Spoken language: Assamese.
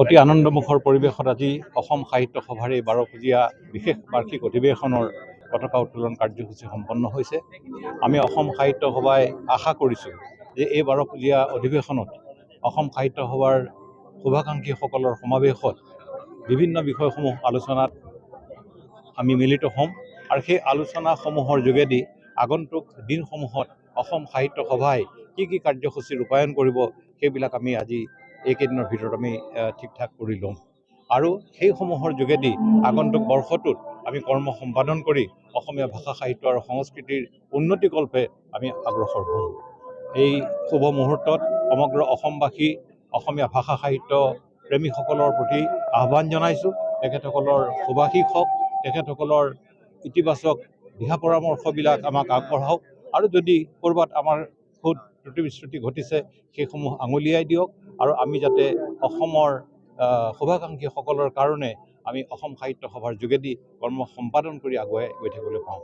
অতি আনন্দমুখৰ পৰিৱেশত আজি অসম সাহিত্য সভাৰ এই 12-পূজীয়া বিশেষ বাৰ্ষিক অধিৱেশনৰ পতাকা উত্তোলন কাৰ্যসূচী সম্পন্ন হৈছে। আমি অসম সাহিত্য সভাই আশা কৰিছোঁ যে এই 12-পূজীয়া অধিৱেশনত অসম সাহিত্য সভাৰ শুভাকাংক্ষীসকলৰ সমাৱেশত বিভিন্ন বিষয়সমূহ আলোচনাত আমি মিলিত হ'ম আৰু সেই আলোচনাসমূহৰ যোগেদি আগন্তুক দিনসমূহত অসম সাহিত্য সভাই কি কাৰ্যসূচী ৰূপায়ণ কৰিব সেইবিলাক আমি আজি এইকেইদিনৰ ভিতৰত আমি ঠিক ঠাক কৰি ল'ম আৰু সেইসমূহৰ যোগেদি আগন্তুক বৰ্ষটোত আমি কৰ্ম সম্পাদন কৰি অসমীয়া ভাষা সাহিত্য আৰু সংস্কৃতিৰ উন্নতিকল্পে আমি অগ্ৰসৰ হ'ম। এই শুভ মুহূৰ্তত সমগ্ৰ অসমবাসী অসমীয়া ভাষা সাহিত্য প্ৰেমীসকলৰ প্ৰতি আহ্বান জনাইছোঁ, তেখেতসকলৰ শুভাশীষ হওক, তেখেতসকলৰ ইতিবাচক দিহা পৰামৰ্শবিলাক আমাক আগবঢ়াওক আৰু যদি ক'ৰবাত আমাৰ খুদ ত্ৰুটি বিচ্যুতি ঘটিছে সেইসমূহ আঙুলিয়াই দিয়ক আৰু আমি যাতে অসমৰ শুভাকাংক্ষীসকলৰ কাৰণে আমি অসম সাহিত্য সভাৰ যোগেদি কৰ্ম সম্পাদন কৰি আগুৱাই গৈ থাকিবলৈ পাওঁ।